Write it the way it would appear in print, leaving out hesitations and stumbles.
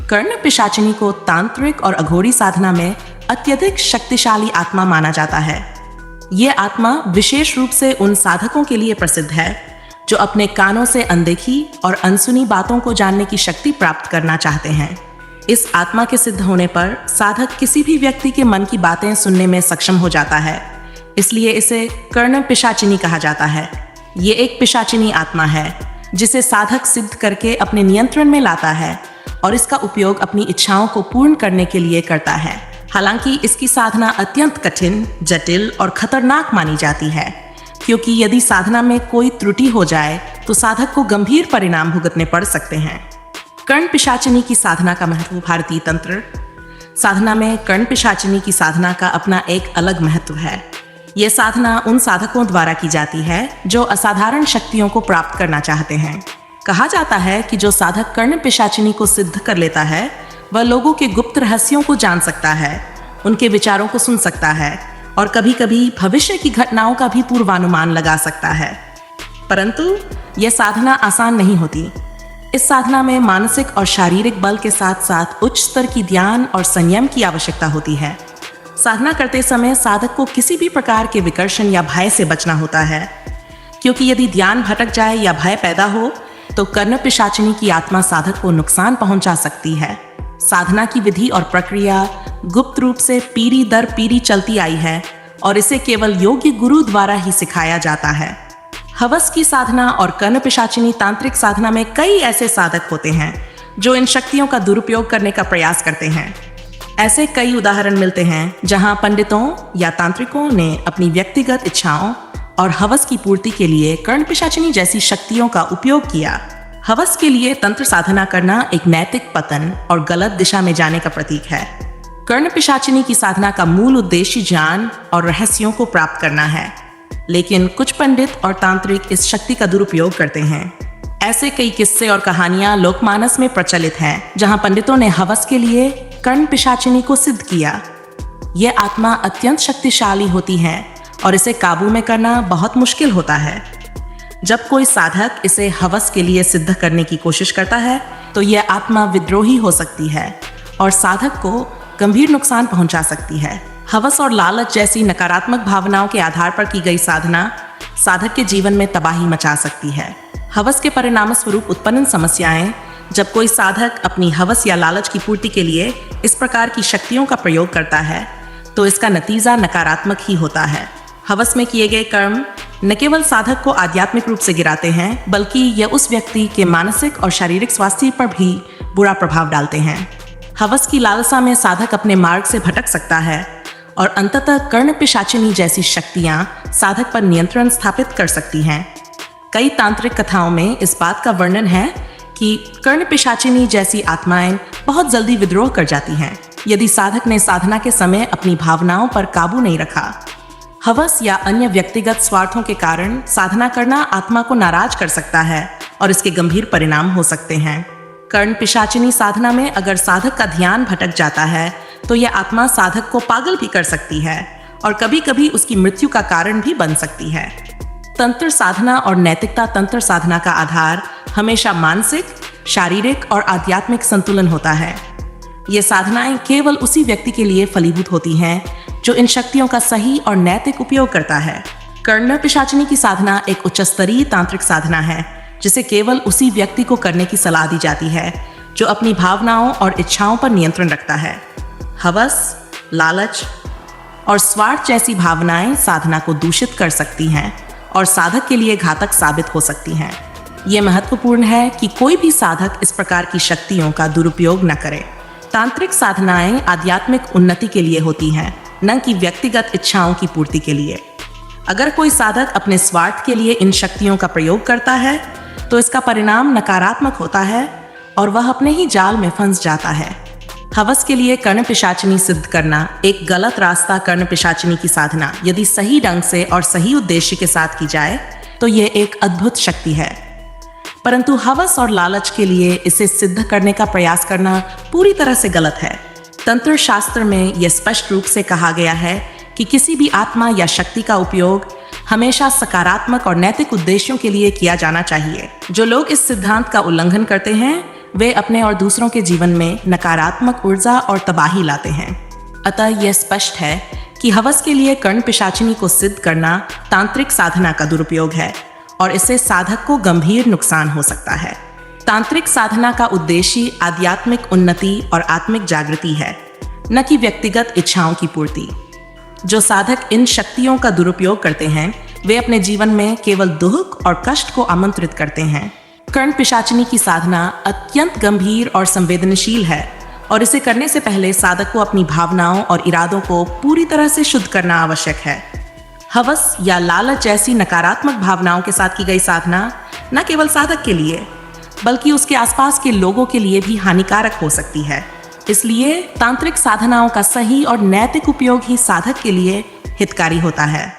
कर्ण पिशाचिनी को तांत्रिक और अघोरी साधना में अत्यधिक शक्तिशाली आत्मा माना जाता है। ये आत्मा विशेष रूप से उन साधकों के लिए प्रसिद्ध है जो अपने कानों से अनदेखी और अनसुनी बातों को जानने की शक्ति प्राप्त करना चाहते हैं। इस आत्मा के सिद्ध होने पर साधक किसी भी व्यक्ति के मन की बातें सुनने में सक्षम हो जाता है, इसलिए इसे कर्ण पिशाचिनी कहा जाता है। ये एक पिशाचिनी आत्मा है जिसे साधक सिद्ध करके अपने नियंत्रण में लाता है और इसका उपयोग अपनी इच्छाओं को पूर्ण करने के लिए करता है। हालांकि इसकी साधना अत्यंत कठिन, जटिल और खतरनाक मानी जाती है, क्योंकि यदि साधना में कोई त्रुटि हो जाए तो साधक को गंभीर परिणाम भुगतने पड़ सकते हैं। कर्ण पिशाचिनी की साधना का महत्व। भारतीय तंत्र साधना में कर्ण पिशाचिनी की साधना का अपना एक अलग महत्व है। यह साधना उन साधकों द्वारा की जाती है जो असाधारण शक्तियों को प्राप्त करना चाहते हैं। कहा जाता है कि जो साधक कर्ण पिशाचिनी को सिद्ध कर लेता है वह लोगों के गुप्त रहस्यों को जान सकता है, उनके विचारों को सुन सकता है और कभी कभी भविष्य की घटनाओं का भी पूर्वानुमान लगा सकता है। परंतु यह साधना आसान नहीं होती। इस साधना में मानसिक और शारीरिक बल के साथ साथ उच्च स्तर की ध्यान और संयम की आवश्यकता होती है। साधना करते समय साधक को किसी भी प्रकार के विकर्षण या भय से बचना होता है, क्योंकि यदि ध्यान भटक जाए या भय पैदा हो तो कर्ण पिशाचिनी की आत्मा साधक को नुकसान पहुंचा सकती है। साधना की विधि और प्रक्रिया गुप्त रूप से पीढ़ी दर पीढ़ी चलती आई है और इसे केवल योग्य गुरु द्वारा ही सिखाया जाता है। हवस की साधना और कर्ण पिशाचिनी तांत्रिक साधना में कई ऐसे साधक होते हैं जो इन शक्तियों का दुरुपयोग करने का प्रयास करते हैं। ऐसे कई उदाहरण मिलते हैं जहां पंडितों या तांत्रिकों ने अपनी व्यक्तिगत इच्छाओं और हवस की पूर्ति के लिए कर्ण पिशाचिनी जैसी शक्तियों का उपयोग किया। हवस के लिए तंत्र साधना करना एक नैतिक पतन और गलत दिशा में जाने का प्रतीक है। कर्ण पिशाचिनी की साधना का मूल उद्देश्य ज्ञान और रहस्यों को प्राप्त करना है, लेकिन कुछ पंडित और तांत्रिक इस शक्ति का दुरुपयोग करते हैं। ऐसे कई किस्से और कहानियां लोकमानस में प्रचलित हैं जहां पंडितों ने हवस के लिए कर्ण पिशाचिनी को सिद्ध किया। यह आत्मा अत्यंत शक्तिशाली होती है और इसे काबू में करना बहुत मुश्किल होता है। जब कोई साधक इसे हवस के लिए सिद्ध करने की कोशिश करता है तो यह आत्मा विद्रोही हो सकती है और साधक को गंभीर नुकसान पहुंचा सकती है। हवस और लालच जैसी नकारात्मक भावनाओं के आधार पर की गई साधना साधक के जीवन में तबाही मचा सकती है। हवस के परिणाम स्वरूप उत्पन्न समस्याएं। जब कोई साधक अपनी हवस या लालच की पूर्ति के लिए इस प्रकार की शक्तियों का प्रयोग करता है तो इसका नतीजा नकारात्मक ही होता है। हवस में किए गए कर्म न केवल साधक को आध्यात्मिक रूप से गिराते हैं, बल्कि यह उस व्यक्ति के मानसिक और शारीरिक स्वास्थ्य पर भी बुरा प्रभाव डालते हैं। हवस की लालसा में साधक अपने मार्ग से भटक सकता है और अंततः कर्ण पिशाचिनी जैसी शक्तियां साधक पर नियंत्रण स्थापित कर सकती हैं। कई तांत्रिक कथाओं में इस बात का वर्णन है कि कर्ण पिशाचिनी जैसी आत्माएं बहुत जल्दी विद्रोह कर जाती हैं यदि साधक ने साधना के समय अपनी भावनाओं पर काबू नहीं रखा। हवस या अन्य व्यक्तिगत स्वार्थों के कारण साधना करना आत्मा को नाराज कर सकता है और इसके गंभीर परिणाम हो सकते हैं। कर्ण पिशाचिनी साधना में अगर साधक का ध्यान भटक जाता है तो यह आत्मा साधक को पागल भी कर सकती है और कभी कभी उसकी मृत्यु का कारण भी बन सकती है। तंत्र साधना और नैतिकता। तंत्र साधना का आधार हमेशा मानसिक, शारीरिक और आध्यात्मिक संतुलन होता है। ये साधनाएं केवल उसी व्यक्ति के लिए फलीभूत होती हैं जो इन शक्तियों का सही और नैतिक उपयोग करता है। कर्ण पिशाचिनी की साधना एक उच्च स्तरीय तांत्रिक साधना है जिसे केवल उसी व्यक्ति को करने की सलाह दी जाती है जो अपनी भावनाओं और इच्छाओं पर नियंत्रण रखता है। हवस, लालच और स्वार्थ जैसी भावनाएं साधना को दूषित कर सकती हैं और साधक के लिए घातक साबित हो सकती हैं। ये महत्वपूर्ण है कि कोई भी साधक इस प्रकार की शक्तियों का दुरुपयोग न करे। तांत्रिक साधनाएं आध्यात्मिक उन्नति के लिए होती हैं, न कि व्यक्तिगत इच्छाओं की पूर्ति के लिए। अगर कोई साधक अपने स्वार्थ के लिए इन शक्तियों का प्रयोग करता है तो इसका परिणाम नकारात्मक होता है और वह अपने ही जाल में फंस जाता है। हवस के लिए कर्ण पिशाचिनी सिद्ध करना एक गलत रास्ता। कर्ण पिशाचिनी की साधना यदि सही ढंग से और सही उद्देश्य के साथ की जाए तो यह एक अद्भुत शक्ति है, परंतु हवस और लालच के लिए इसे सिद्ध करने का प्रयास करना पूरी तरह से गलत है। तंत्र शास्त्र में यह स्पष्ट रूप से कहा गया है कि किसी भी आत्मा या शक्ति का उपयोग हमेशा सकारात्मक और नैतिक उद्देश्यों के लिए किया जाना चाहिए। जो लोग इस सिद्धांत का उल्लंघन करते हैं वे अपने और दूसरों के जीवन में नकारात्मक ऊर्जा और तबाही लाते हैं। अतः यह स्पष्ट है कि हवस के लिए कर्ण पिशाचिनी को सिद्ध करना तांत्रिक साधना का दुरुपयोग है और इससे साधक को गंभीर नुकसान हो सकता है। तांत्रिक साधना का उद्देश्य आध्यात्मिक उन्नति और आत्मिक जागृति है, न कि व्यक्तिगत इच्छाओं की पूर्ति। जो साधक इन शक्तियों का दुरुपयोग करते हैं वे अपने जीवन में केवल दुख और कष्ट को आमंत्रित करते हैं। कर्ण पिशाचिनी की साधना अत्यंत गंभीर और संवेदनशील है और इसे करने से पहले साधक को अपनी भावनाओं और इरादों को पूरी तरह से शुद्ध करना आवश्यक है। हवस या लालच जैसी नकारात्मक भावनाओं के साथ की गई साधना न केवल साधक के लिए बल्कि उसके आसपास के लोगों के लिए भी हानिकारक हो सकती है। इसलिए तांत्रिक साधनाओं का सही और नैतिक उपयोग ही साधक के लिए हितकारी होता है।